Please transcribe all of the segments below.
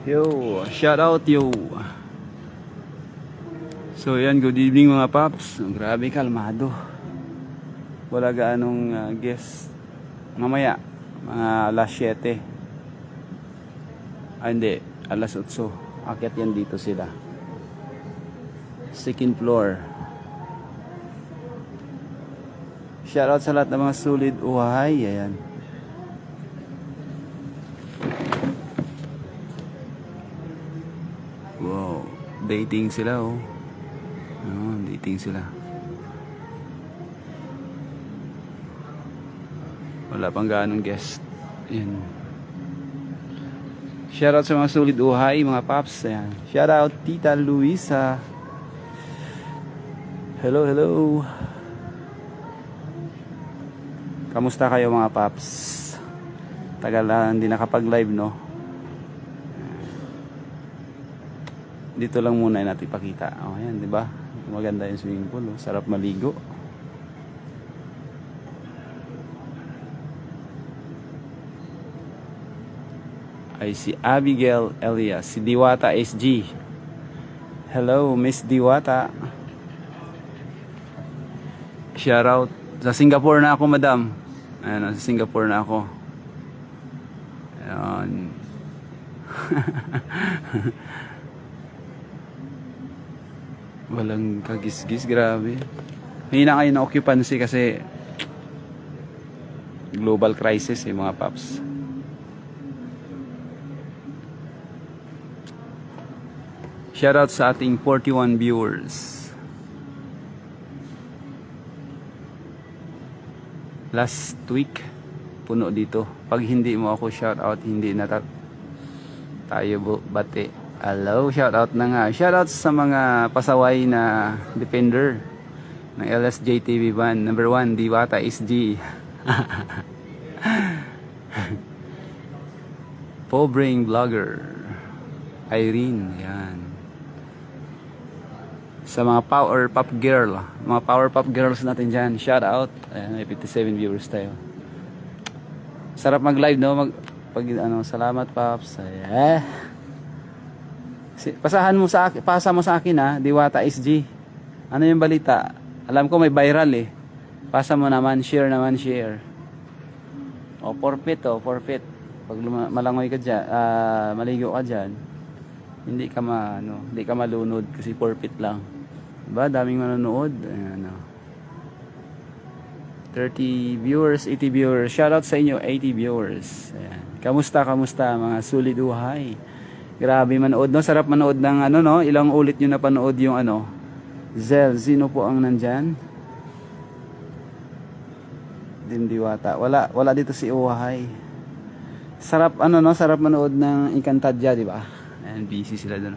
Yo, shout out yo. So yan, good evening mga paps. Grabe kalmado. Wala gaanong guest. Mamaya, mga alas 7. Hindi, alas 8. Akyat yan dito sila. Second floor. Shout out sa lahat ng mga solid uhay. Ayan. Wow, dating sila oh. Dating sila. Wala pang ganong guest. Ayan. Shoutout sa mga solid uhay, mga paps. Ayan. Shoutout Tita Luisa. Hello, hello. Kamusta kayo mga paps? Tagal na hindi nakapag-live, no? Dito lang muna natin ipakita. Oh, ayan, di ba? Maganda yung swimming pool. Oh. Sarap maligo. Ay si Abigail Elias, si Diwata SG. Hello, Miss Diwata. Shout out. Sa Singapore na ako, madam. Ayan, sa Singapore na ako. Ayan. Walang kagisgis, grabe. Hina kayo na occupancy kasi global crisis mga paps. Shoutout sa ating 41 viewers. Last week, puno dito. Pag hindi mo ako shoutout, hindi na tayo bate. Hello, shoutout na nga. Shoutout sa mga pasaway na defender ng LSJ TV Band. Number 1, Diwata SG. Pobreng Vlogger. Irene, yan. Sa mga Power Pop Girl, mga Power Pop Girls natin dyan, shoutout. Ayan, may 57 viewers tayo. Sarap mag-live, no? Salamat, Pops. Ayan. Pasahan mo sa akin, pasa mo sa akin ha, Diwata SG. Ano yung balita? Alam ko may viral eh. Pasa mo naman, share naman, share. O forfeit forfeit. Pag malangoy ka diyan, maligo ka diyan, hindi ka malunod kasi forfeit lang. Diba? Daming manonood. Ayan, 30 viewers, 80 viewers. Shoutout sa inyo, 80 viewers. Ayan. Kamusta mga solid uhay? Grabe manood, no? Sarap manood ng no? Ilang ulit nyo napanood yung Zel, sino po ang nandyan? Diwata. Wala dito si Uhay. Sarap no? Sarap manood ng Encantadia, di ba? Ayan, busy sila doon.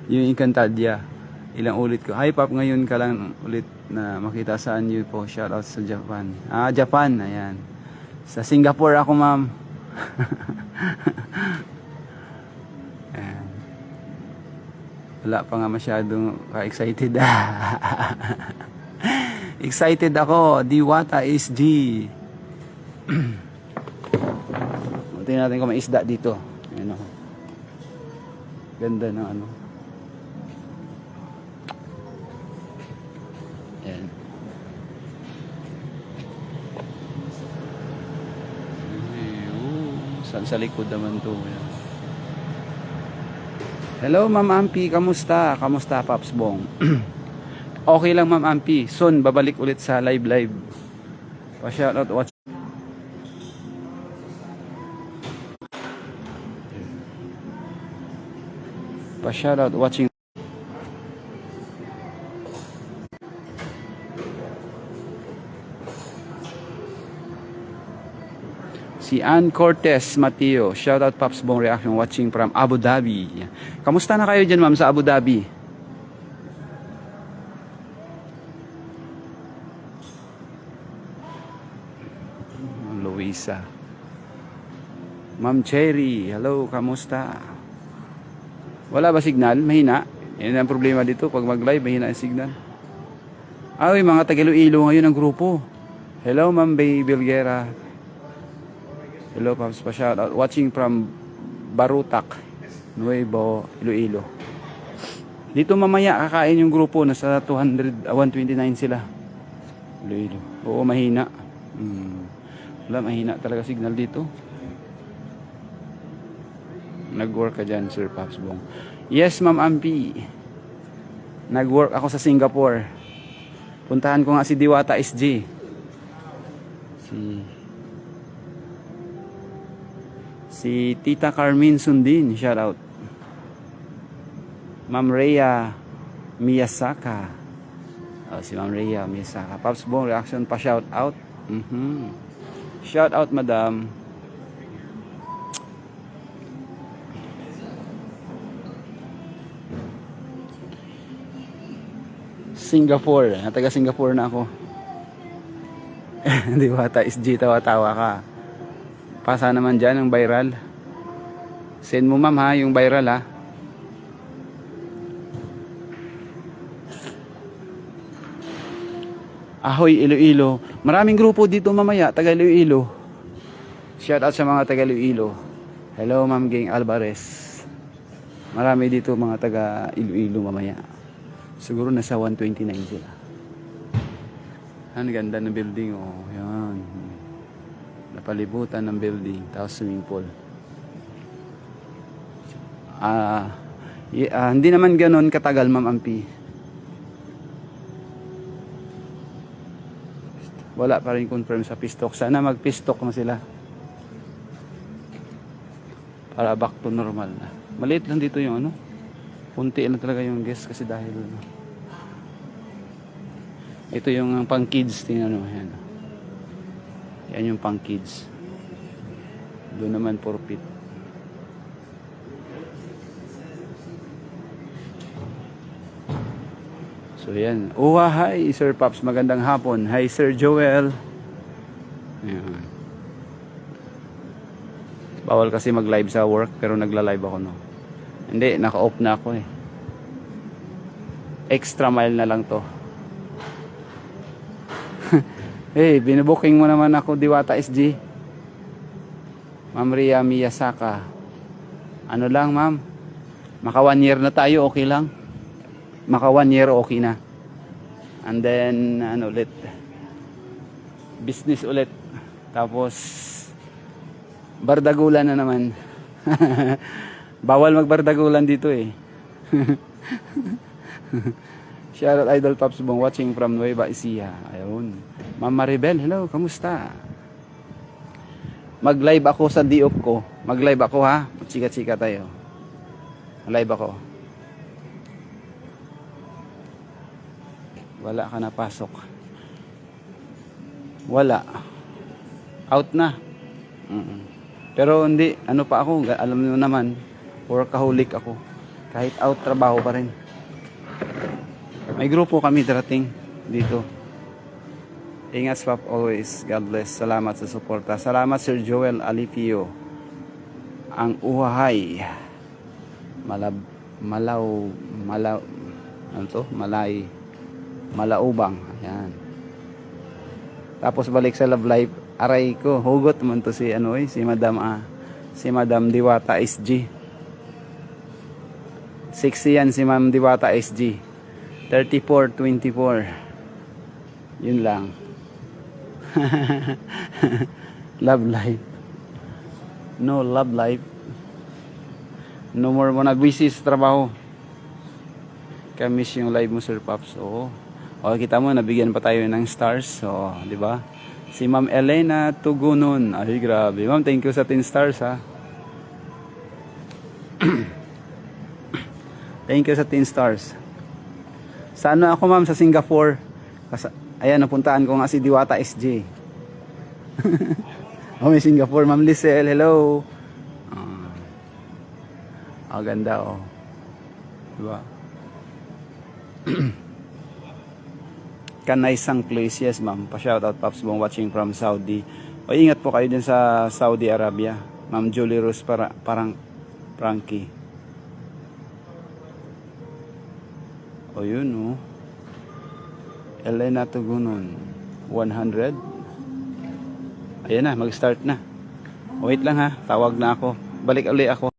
Yung Encantadia. Ilang ulit ko. Hi Pop, ngayon ka lang ulit na makita saan nyo po. Shoutout sa Japan. Japan, ayan. Sa Singapore ako, ma'am. Wala pa nga masyadong ka-excited. Excited ako. Diwata SG. Tingnan natin kung may isda dito. Ayan o. Ganda ng Ayan. Saan sa likod naman to? Ayan. Hello Ma'am Ampi, kamusta? Kamusta Paps Bong? Okay lang Ma'am Ampi. Soon babalik ulit sa live. Pa-shoutout watch. Pa-shoutout watching. Si Ann Cortez Mateo, shoutout Paps Bong Reaction watching from Abu Dhabi. Kamusta na kayo dyan ma'am sa Abu Dhabi? Luisa. Ma'am Cherry, hello, kamusta? Wala ba signal? Mahina? Yan ang problema dito pag mag-live, mahina ang signal. Ay, mga Tagiloilo ngayon ang grupo. Hello Ma'am Bay Bilguera. Hello Paps, pa shoutout. Watching from Barutak. Nuevo, Iloilo. Dito mamaya kakain yung grupo, nasa 129 sila. Iloilo. Oo, mahina. Wala, mahina talaga signal dito. Nag-work ka dyan, Sir Pops Bong. Yes, Ma'am Ampi. Nag-work ako sa Singapore. Puntahan ko nga si Diwata SG. Si Tita Carmen Sundin, shout out. Ma'am Rhea Miyasaka. Si Ma'am Rhea Miyasaka. Pops Bong, reaction pa shout out. Shout out, madam. Singapore. Taga Singapore na ako. Diwata SG, tawa-tawa ka. Pasa naman dyan ang viral. Send mo, ma'am, ha, yung viral, ha. Ahoy, Iloilo. Maraming grupo dito mamaya, taga Iloilo. Shout out sa mga taga Iloilo. Hello, Ma'am Ging Alvarez. Marami dito mga taga Iloilo mamaya. Siguro nasa 129 sila. Ang ganda ng building, oh. Yan. Napalibutan ng building, tapos swimming pool. Hindi naman ganoon katagal, Ma'am Ampi. Wala pa rin confirm sa pistok. Sana mag-pistok na sila. Para back to normal na. Maliit lang dito yung ano. Punti lang talaga yung guest kasi dahil ito yung pang kids, tingnan mo, yan. Yan yung pang kids. Doon naman forfeit. So yan. Oh, hi Sir Pops, magandang hapon. Hi Sir Joel. Yan. Bawal kasi mag-live sa work pero nagla-live ako, no. Hindi, naka-off na ako eh. Extra mile na lang to. Hey, binubuking mo naman ako, Diwata SG. Ma'am Rhea Miyasaka. Ano lang, ma'am? Maka 1 year na tayo, okay lang. Maka 1 year, okay na. And then, ano ulit? Business ulit. Tapos, bardagulan na naman. Bawal magbardagulan dito eh. Shoutout Idol Pops Bong, watching from Nueva Ecija. Ayun. Ma'am Maribel, hello, kamusta? Mag-live ako sa diop ko. Mag-live ako, ha? Chika-chika tayo. Live ako. Wala ka na pasok. Wala. Out na. Pero hindi, ano pa ako, alam niyo naman, workaholic ako. Kahit out, trabaho pa rin. May grupo kami darating dito. Ingat, Pop, always. God bless. Salamat sa suporta. Salamat, Sir Joel Alipio. Ang uhahay. Ano to? Malaubang. Ayan. Tapos balik sa love life. Aray ko, hugot man to si si Madam Diwata SG. 60 yan si Ma'am Diwata SG. 34-24. Yun lang. Love life. No love life. No more mo busy sa trabaho. Kamiss yung live mo, Sir Pops. Oo. O, kita mo, nabigyan pa tayo ng stars. So, di ba? Si Ma'am Elena Tugunon. Ay, grabe. Ma'am, thank you sa 10 stars, ha. Thank you sa 10 stars. Sana ako, ma'am, sa Singapore. Ayan, napuntaan ko nga si Diwata SG. May Singapore, Ma'am Lisel. Hello. Ganda, oh. Diba? Kanay Sang Place, yes, ma'am. Pa-shoutout, Pops Bong, watching from Saudi. O, ingat po kayo din sa Saudi Arabia. Ma'am Julie Rose, parang Frankie. O, yun, oh. Elena Tugunon 100. Ayan na, mag-start na. Wait lang, ha, tawag na ako. Balik ulit ako.